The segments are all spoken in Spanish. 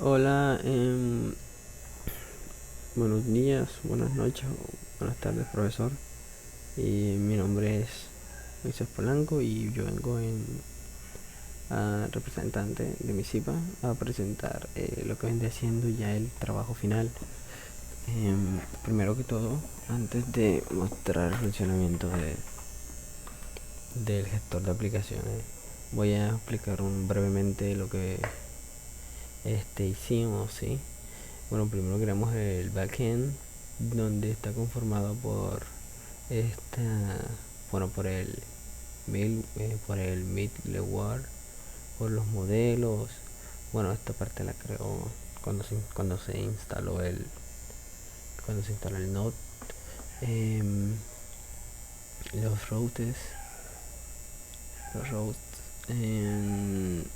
Hola, buenos días, buenas noches o buenas tardes, profesor. Mi nombre es Moisés Polanco y yo vengo a representante de mi CIPA a presentar lo que vendría siendo ya el trabajo final. Primero que todo, antes de mostrar el funcionamiento del gestor de aplicaciones, voy a explicar brevemente lo que hicimos, ¿sí? Bueno, primero creamos el backend, donde está conformado por esta, bueno, por el middleware, por los modelos. Bueno, esta parte la creó cuando se instaló el Node. Em, los routes, los routes, en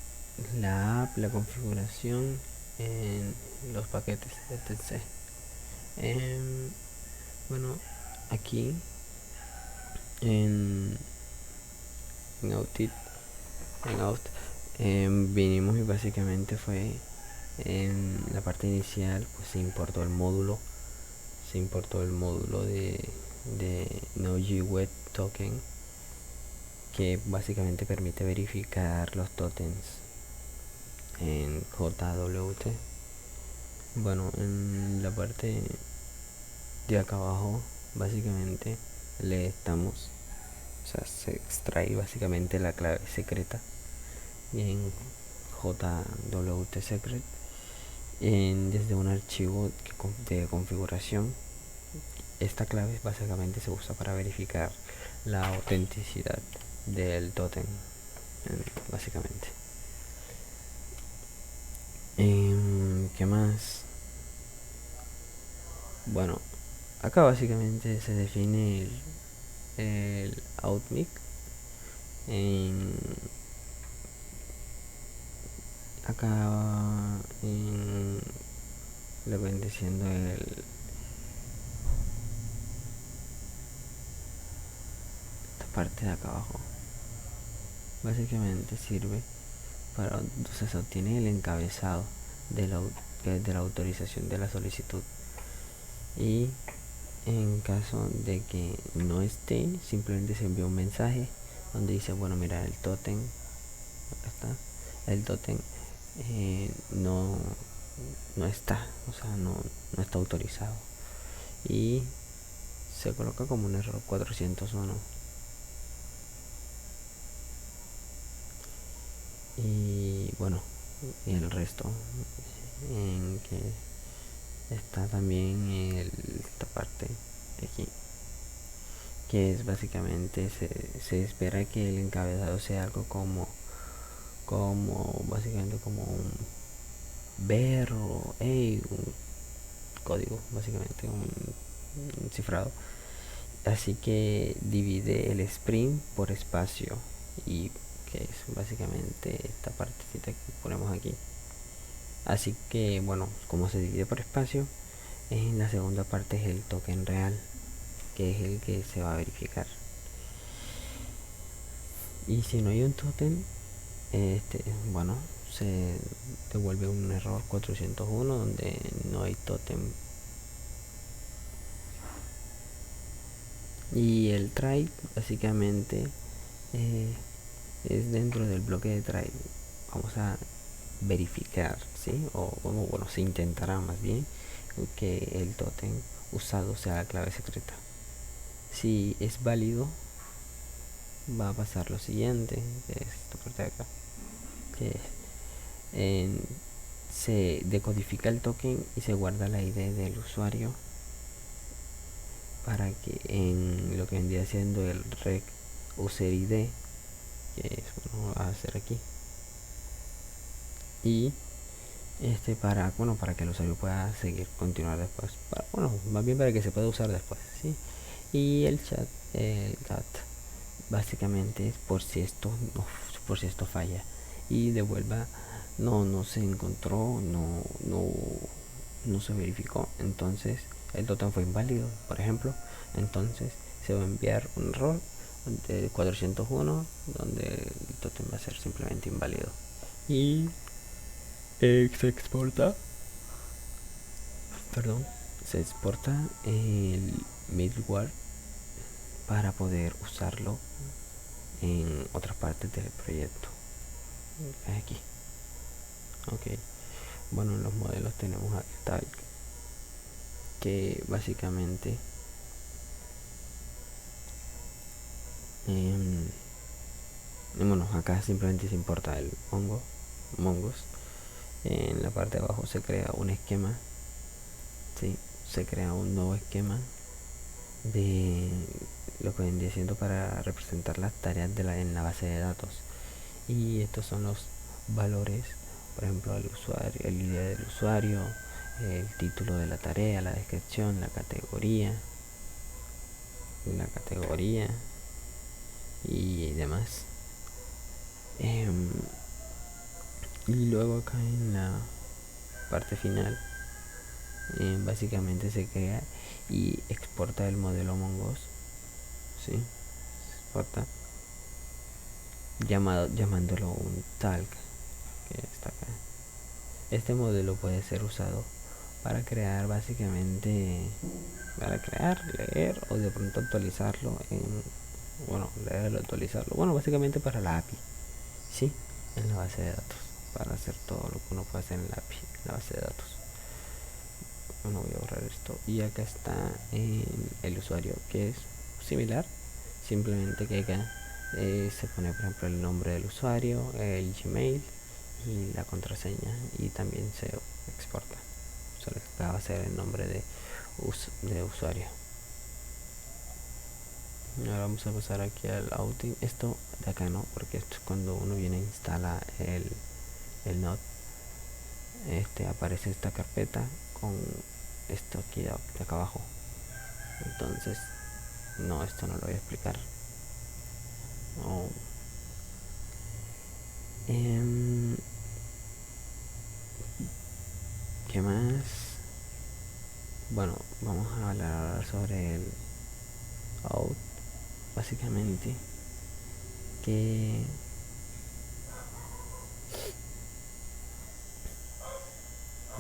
la app, la configuración, en los paquetes, etc. Em, bueno, aquí en, en Outit, en Out, vinimos y básicamente fue en la parte inicial, pues se importó el módulo de Node.js Token, que básicamente permite verificar los tokens en JWT. Bueno, en la parte de acá abajo, básicamente o sea, se extrae básicamente la clave secreta en JWT Secret desde un archivo de configuración. Esta clave básicamente se usa para verificar la autenticidad del totem, básicamente. ¿Qué más? Bueno, acá básicamente se define el outmic. Acá lo viene siendo esta parte de acá abajo. Básicamente sirve para, entonces se obtiene el encabezado de la autorización de la solicitud, y en caso de que no esté, simplemente se envía un mensaje donde dice, bueno, mira, el totem, acá está, el totem no está, o sea, no está autorizado, y se coloca como un error 401. Y bueno, y el resto en que está también esta parte de aquí, que es básicamente se espera que el encabezado sea algo como básicamente como un ver o hey, un código, básicamente un cifrado. Así que divide el sprint por espacio, y que es básicamente esta partecita que ponemos aquí. Así que bueno, como se divide por espacio, en la segunda parte es el token real, que es el que se va a verificar. Y si no hay un token, bueno, se devuelve un error 401 donde no hay token. Y el try básicamente es dentro del bloque de try. Vamos a verificar, ¿sí? O bueno, se intentará más bien que el token usado sea la clave secreta. Si es válido, va a pasar lo siguiente, que es esta parte de acá, que es, se decodifica el token y se guarda la ID del usuario para que en lo que vendría siendo el rec user ID, que es, bueno, va a hacer aquí, y para que el usuario pueda continuar después, bueno, más bien para que se pueda usar después, ¿sí? Y el cat básicamente es por si esto falla y devuelva, no se encontró, no se verificó, entonces el totem fue inválido, por ejemplo. Entonces se va a enviar un error de 401 donde el totem va a ser simplemente inválido. Y se exporta, perdón, se exporta el middleware para poder usarlo en otras partes del proyecto. Aquí, ok. Bueno, en los modelos tenemos al tag, que básicamente bueno, acá simplemente se importa el mongos. En la parte de abajo se crea un esquema, ¿sí? Se crea un nuevo esquema de lo que vendría siendo para representar las tareas en la base de datos. Y estos son los valores, por ejemplo, el usuario, el ID del usuario, el título de la tarea, la descripción, la categoría y demás. Y luego acá en la parte final básicamente se crea y exporta el modelo Mongoose, ¿sí? Se exporta llamándolo un talk, que está acá. Este modelo puede ser usado para crear básicamente, leer o de pronto actualizarlo leerlo, actualizarlo, básicamente para la API, ¿sí? En la base de datos, para hacer todo lo que uno puede hacer en la API, en la base de datos. Bueno, voy a borrar esto y acá está el usuario, que es similar, simplemente que acá se pone por ejemplo el nombre del usuario, el Gmail y la contraseña, y también se exporta. Solo que va a ser el nombre de usuario. Ahora vamos a pasar aquí al outing. Esto de acá no, porque esto es cuando uno viene e instala el node. Aparece esta carpeta con esto aquí de acá abajo. Entonces no, esto no lo voy a explicar. No. ¿Qué más? Bueno, vamos a hablar sobre el out, básicamente, que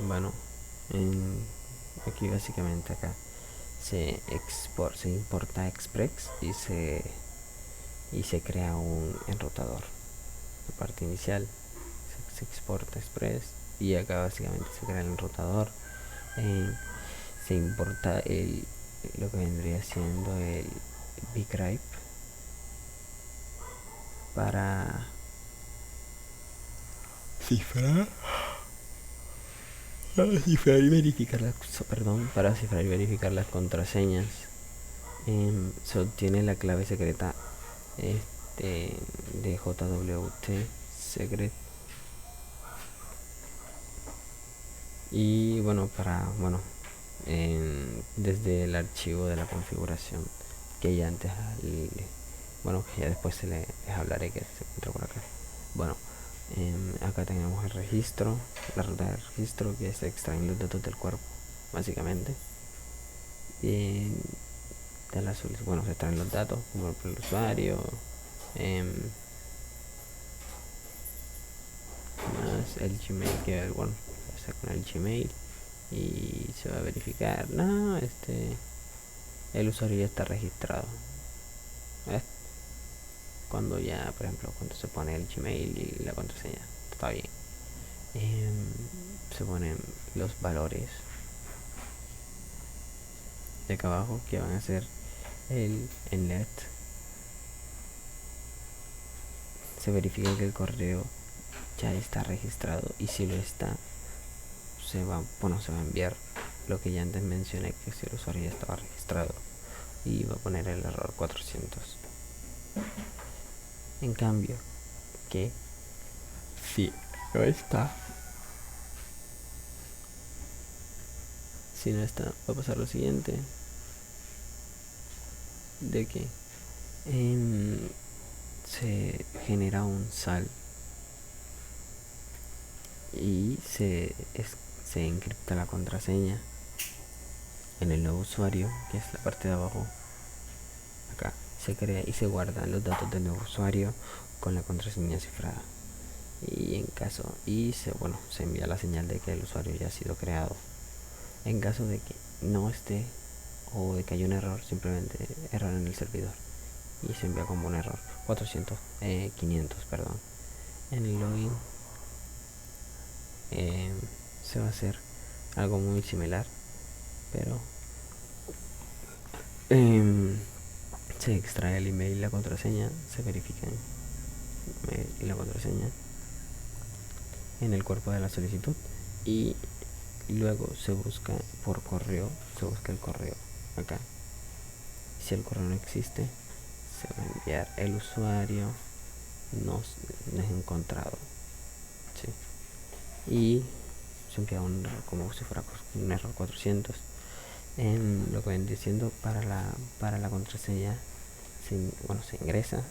bueno, aquí básicamente acá se importa Express y se crea un enrutador. La parte inicial se exporta Express y acá básicamente se crea el enrutador. Se importa lo que vendría siendo el bgrep para cifrar y verificar las contraseñas. Se obtiene la clave secreta de JWT secret, y desde el archivo de la configuración que ya antes que ya después les hablaré, que se encuentra por acá. Acá tenemos el registro, la ruta de registro, que es extraer los datos del cuerpo, básicamente. Se extraen los datos como por el usuario, más el Gmail, que está con el Gmail y se va a verificar, el usuario ya está registrado. Cuando ya, por ejemplo, cuando se pone el Gmail y la contraseña, está bien. Se ponen los valores de acá abajo, que van a ser el inlet. Se verifica que el correo ya está registrado, y si lo está, se va a enviar lo que ya antes mencioné, que si el usuario ya estaba registrado, y va a poner el error 400. En cambio, que si no está, va a pasar lo siguiente, de que se genera un sal y se encripta la contraseña en el nuevo usuario, que es la parte de abajo. Acá se crea y se guardan los datos del nuevo usuario con la contraseña cifrada, y se envía la señal de que el usuario ya ha sido creado. En caso de que no esté o de que haya un error, simplemente error en el servidor y se envía como un error 500, perdón. En el login se va a hacer algo muy similar, pero se extrae el email y la contraseña, se verifican email y la contraseña en el cuerpo de la solicitud y luego se busca por correo, se busca el correo acá. Si el correo no existe, se va a enviar el usuario no es encontrado, ¿sí? Y se envía como si fuera un error 400. En lo que ven diciendo para la contraseña se ingresa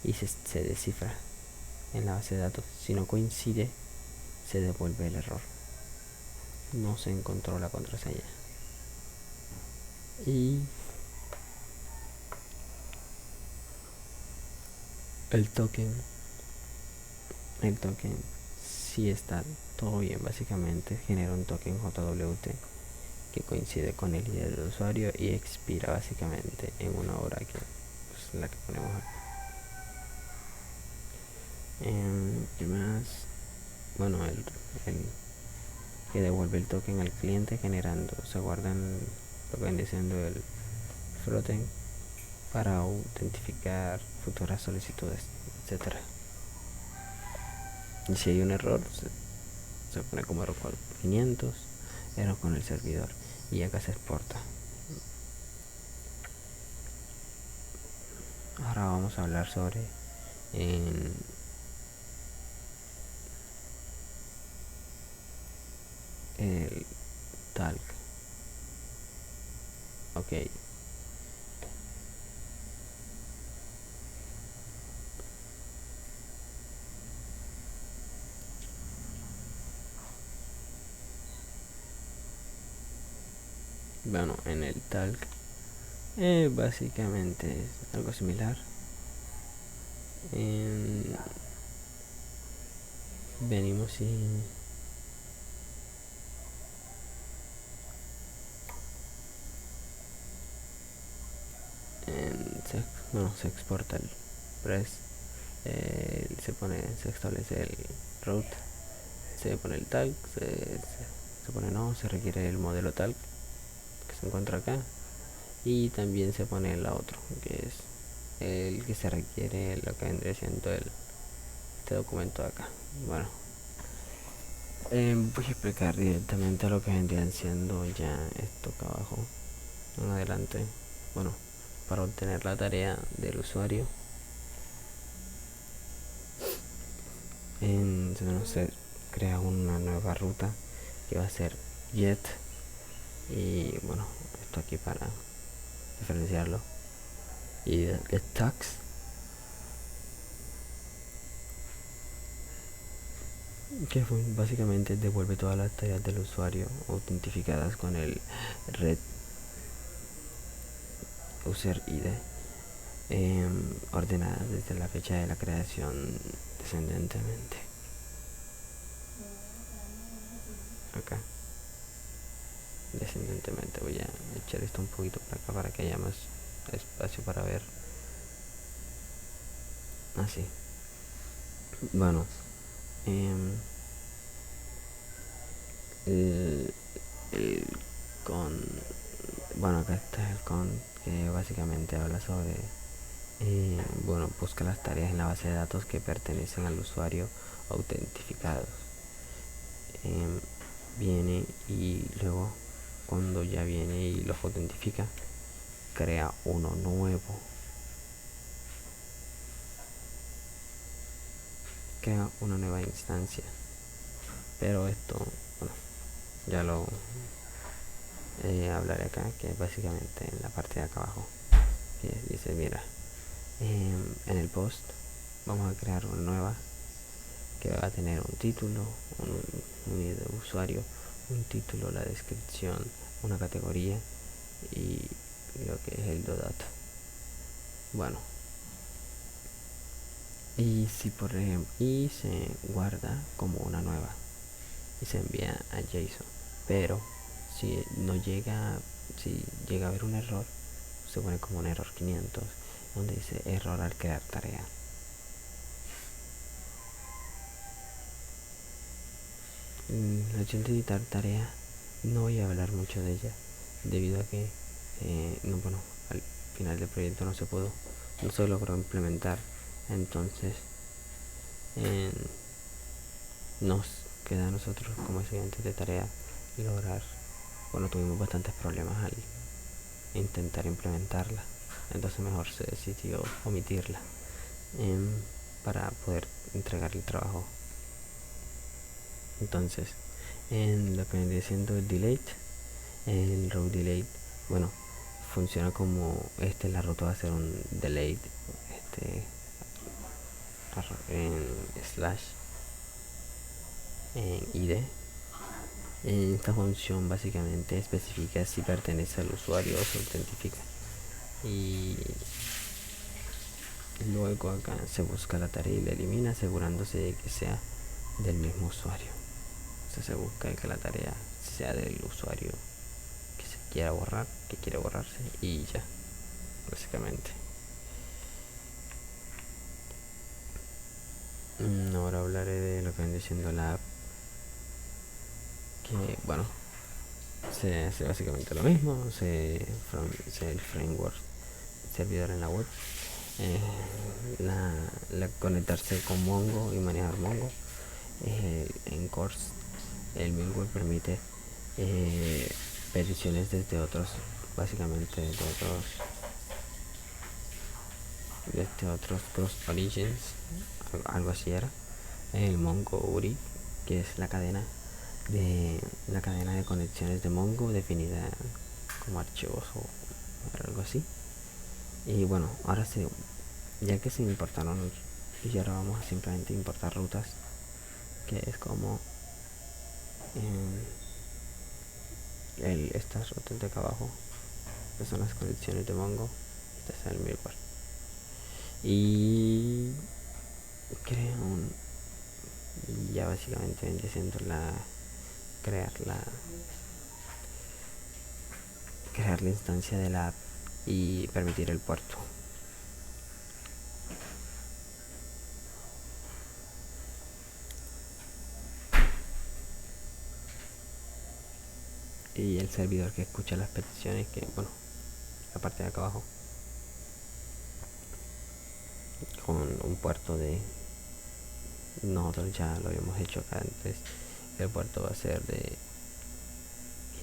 y se descifra en la base de datos. Si no coincide, se devuelve el error, no se encontró la contraseña. Y el token si está todo bien, básicamente genera un token JWT que coincide con el ID del usuario y expira básicamente en una hora, que es la que ponemos acá. ¿Qué más? Bueno, el que devuelve el token al cliente generando, se guardan lo que viene siendo el frontend para autentificar futuras solicitudes, etcétera. Y si hay un error, se pone como error 500, error con el servidor, y acá se exporta. Ahora vamos a hablar sobre el talk. Ok. Bueno, en el talk básicamente es algo similar. Venimos y se exporta el press, se establece el route, se pone el tag, se pone no, se requiere el modelo tag que se encuentra acá, y también se pone el otro que es el que se requiere, lo que vendría siendo este documento de acá. Bueno, voy a explicar directamente lo que vendrían siendo ya esto acá abajo en adelante. Bueno, para obtener la tarea del usuario, se crea una nueva ruta que va a ser get, y bueno, esto aquí para diferenciarlo, y get tags, que básicamente devuelve todas las tareas del usuario autentificadas con el red user ID, ordenadas desde la fecha de la creación descendentemente. Acá descendentemente voy a echar esto un poquito para acá para que haya más espacio para ver. Así. Bueno, el con, bueno, acá está el con, que básicamente habla sobre busca las tareas en la base de datos que pertenecen al usuario autentificados. Viene y luego, cuando ya viene y los autentifica, crea uno nuevo, crea una nueva instancia. Pero esto, bueno, ya lo hablaré acá, que básicamente en la parte de acá abajo, que dice, mira, en el post vamos a crear una nueva que va a tener un título, un ID de usuario, un título, la descripción, una categoría y lo que es el data. Bueno, Y si por ejemplo, y se guarda como una nueva y se envía a JSON. Pero si no llega, si llega a haber un error, se pone como un error 500 donde dice error al crear tarea. La opción de editar tarea no voy a hablar mucho de ella debido a que no, bueno, al final del proyecto no se logró implementar. Entonces nos queda a nosotros como estudiantes de tarea lograr, bueno, tuvimos bastantes problemas al intentar implementarla, entonces mejor se decidió omitirla para poder entregar el trabajo. Entonces, en lo que vendría siendo el delete, el row delete, bueno, funciona como la ruta va a ser un delete en slash en id. Esta función básicamente especifica si pertenece al usuario o se autentifica, y luego acá se busca la tarea y la elimina asegurándose de que sea del mismo usuario. O sea, se busca que la tarea sea del usuario que se quiera borrar, que quiere borrarse, y ya, básicamente. Ahora hablaré de lo que viene siendo la app, que bueno, se hace básicamente lo mismo, el framework servidor en la web, conectarse con Mongo y manejar Mongo. En Course el middleware permite peticiones desde otros, básicamente desde otros cross origins, algo así era el Mongo URI, que es la cadena de conexiones de Mongo definida como archivos o algo así. Y bueno, ahora sí, ya que se importaron, y ahora vamos a simplemente importar rutas, que es como estas rutas de acá abajo, que son las conexiones de Mongo. Este es el middleware, y ya básicamente viene siendo crear crear la instancia de la app y permitir el puerto. Y el servidor que escucha las peticiones, que bueno, la parte de acá abajo, con un puerto de, nosotros ya lo habíamos hecho acá antes, el puerto va a ser de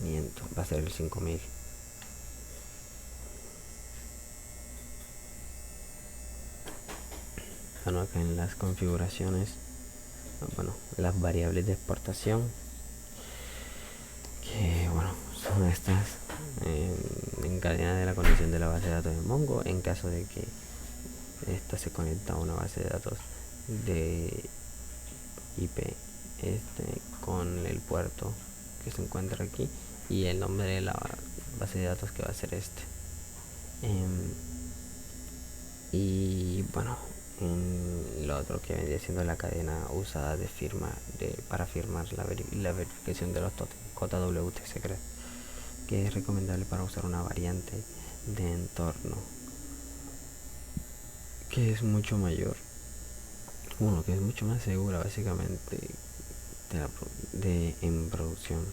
500, va a ser el 5000. Bueno, acá en las configuraciones, bueno, las variables de exportación, que bueno, son estas, encadena de la conexión de la base de datos de Mongo en caso de que esta se conecta a una base de datos de IP con el puerto que se encuentra aquí y el nombre de la base de datos que va a ser y bueno, en lo otro que vendría siendo la cadena usada de firma para firmar la verificación de los tokens JWT secret, que es recomendable para usar una variante de entorno que es mucho mayor, bueno, que es mucho más segura básicamente en producción.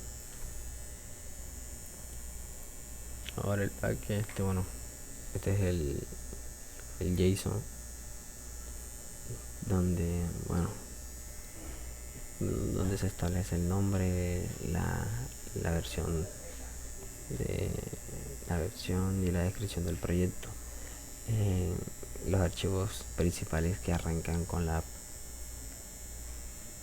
Ahora el pack bueno, este es el JSON, donde bueno, donde se establece el nombre, la versión de la versión y la descripción del proyecto, los archivos principales que arrancan con la app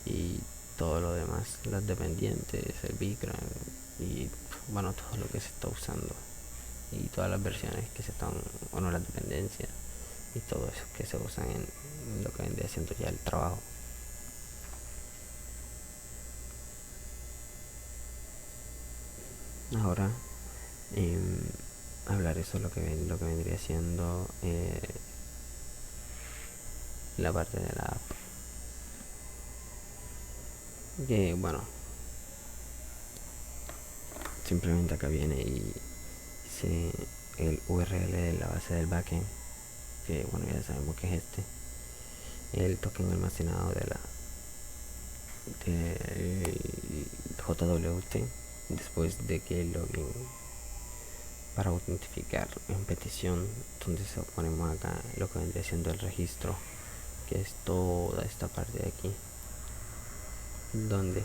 y todo lo demás, las dependientes, el background y bueno, todo lo que se está usando y todas las versiones que se están, bueno, las dependencias y todo eso que se usan en lo que vendría siendo ya el trabajo. Ahora hablaré sobre lo que vendría siendo la parte de la app. Que bueno, simplemente acá viene y el URL de la base del backend, que bueno, ya sabemos que es el token almacenado del JWT después de que el login para autentificar en petición, donde ponemos acá lo que vendría siendo el registro, que es toda esta parte de aquí, donde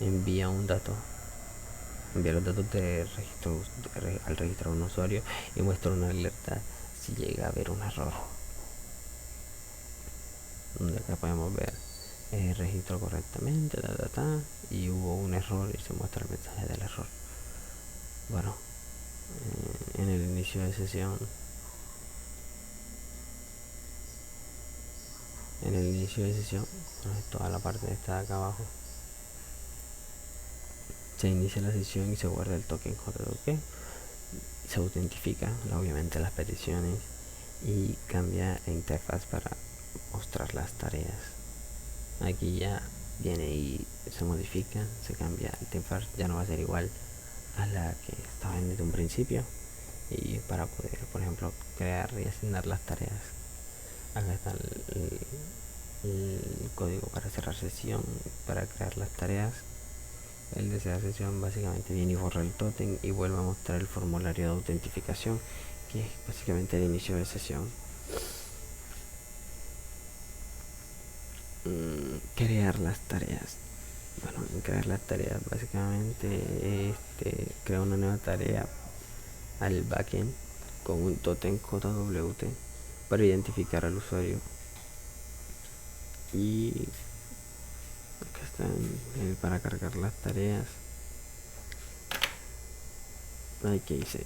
envía un dato, envía los datos de registro al registrar un usuario y muestra una alerta si llega a haber un error, donde acá podemos ver registro correctamente, y hubo un error y se muestra el mensaje del error. Bueno, en el inicio de sesión, toda la parte está acá abajo, se inicia la sesión y se guarda el token JWT, se autentifica obviamente las peticiones y cambia la interfaz para mostrar las tareas. Aquí ya viene y se modifica, se cambia la interfaz, ya no va a ser igual a la que estaba desde un principio. Y para poder, por ejemplo, crear y asignar las tareas, acá está el código para cerrar sesión, para crear las tareas. El de cerrar sesión básicamente viene y borra el tótem y vuelve a mostrar el formulario de autentificación, que es básicamente el inicio de sesión. Crear las tareas. Bueno, crear las tareas básicamente crea una nueva tarea al backend con un tótem JWT para identificar al usuario. Y acá están para cargar las tareas. Ahí que hice.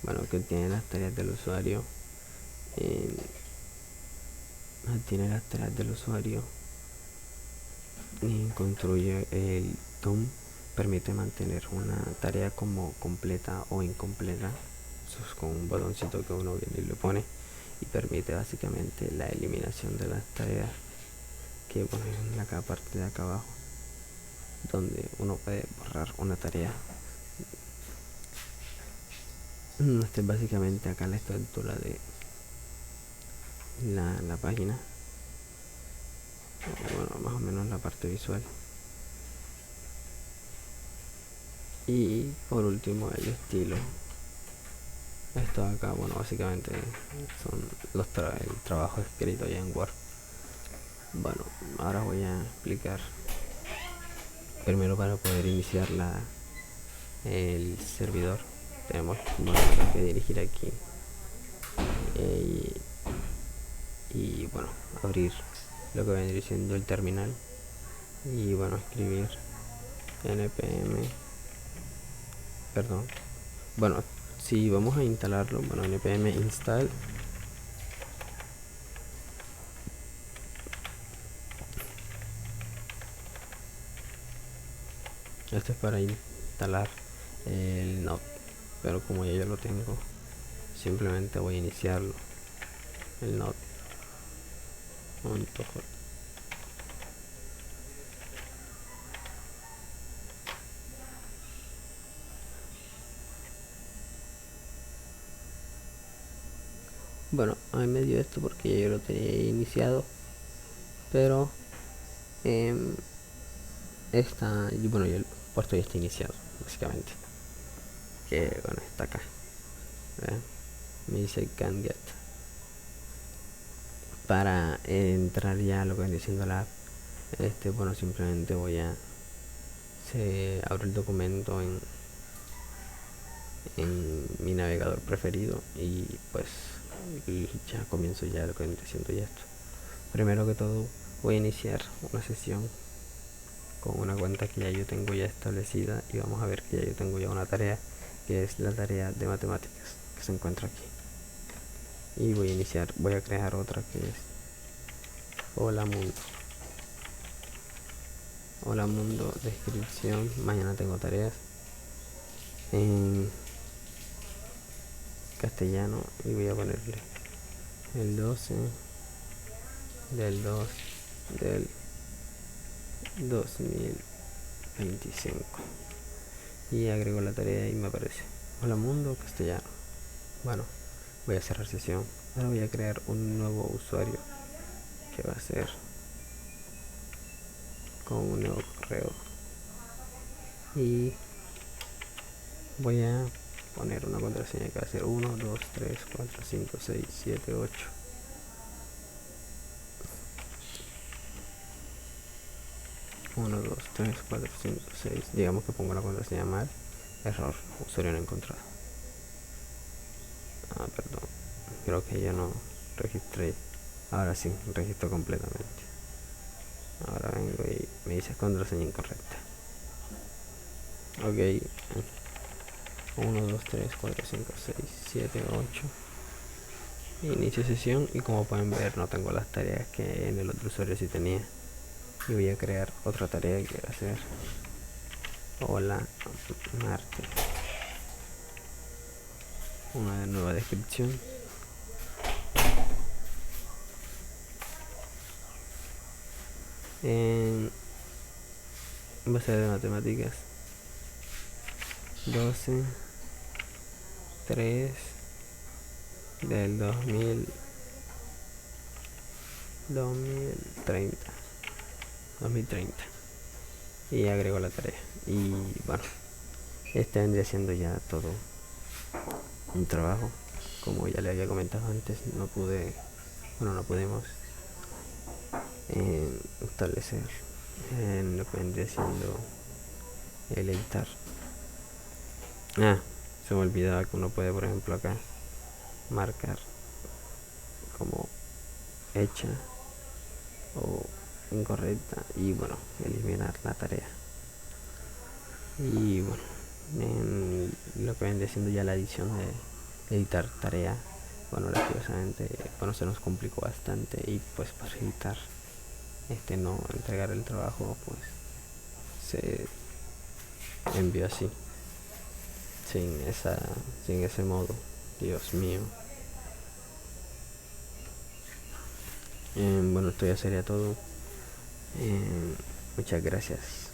Bueno, que tiene las tareas del usuario. Tiene las tareas del usuario y construye el DOM. Permite mantener una tarea como completa o incompleta. Eso es con un botoncito que uno viene y le pone, y permite básicamente la eliminación de las tareas, que bueno, en la parte de acá abajo, donde uno puede borrar una tarea. Esta es básicamente acá la estructura de la página, bueno, más o menos la parte visual. Y por último el estilo. Esto acá, bueno, básicamente son el trabajo escrito ya en Word. Bueno, ahora voy a explicar primero. Para poder iniciar el servidor, tenemos que dirigir aquí y bueno, abrir lo que viene diciendo el terminal y bueno, escribir npm, perdón, bueno, si vamos a instalarlo, bueno, npm install esto es para instalar el node, pero como ya yo lo tengo, simplemente voy a iniciarlo, el node. Bueno, a mí me dio esto porque ya yo lo tenía iniciado, pero bueno, ya el puerto ya está iniciado, básicamente, que bueno, está acá, ¿verdad? Me dice can get. Para entrar ya a lo que viene siendo la app, bueno, simplemente abro el documento en mi navegador preferido y pues ya comienzo ya lo que viene siendo ya esto. Primero que todo voy a iniciar una sesión con una cuenta que ya yo tengo ya establecida, y vamos a ver que ya yo tengo ya una tarea, que es la tarea de matemáticas que se encuentra aquí. Y voy a crear otra que es hola mundo, descripción. Mañana tengo tareas en castellano y voy a ponerle el 12 del 2 del 2025 y agrego la tarea y me aparece: hola mundo castellano. Bueno, voy a cerrar sesión. Ahora voy a crear un nuevo usuario que va a ser con un nuevo correo y voy a poner una contraseña que va a ser 1, 2, 3, 4, 5, 6, 7, 8. 1, 2, 3, 4, 5, 6. Digamos que pongo la contraseña mal. Error, usuario no encontrado. Perdón. Creo que ya no registré. Ahora sí, registro completamente. Ahora vengo y me dice contraseña incorrecta. Ok. 1, 2, 3, 4, 5, 6, 7, 8. Inicio sesión y como pueden ver no tengo las tareas que en el otro usuario sí tenía. Y voy a crear otra tarea que va a ser: hola Marte. Una nueva descripción. En base de matemáticas 12 3 del 2030 y agrego la tarea. Y bueno, este vendría siendo ya todo un trabajo. Como ya le había comentado antes, no pudimos establecer en lo que vendría siendo el editar. Se me olvidaba que uno puede, por ejemplo, acá marcar como hecha o incorrecta y bueno, eliminar la tarea. Y bueno, en lo que vendría siendo ya la edición de editar tarea, bueno, lastimosamente, bueno, se nos complicó bastante y pues para evitar no entregar el trabajo, pues se envió así, sin ese modo. Dios mío. Bueno, esto ya sería todo. Muchas gracias.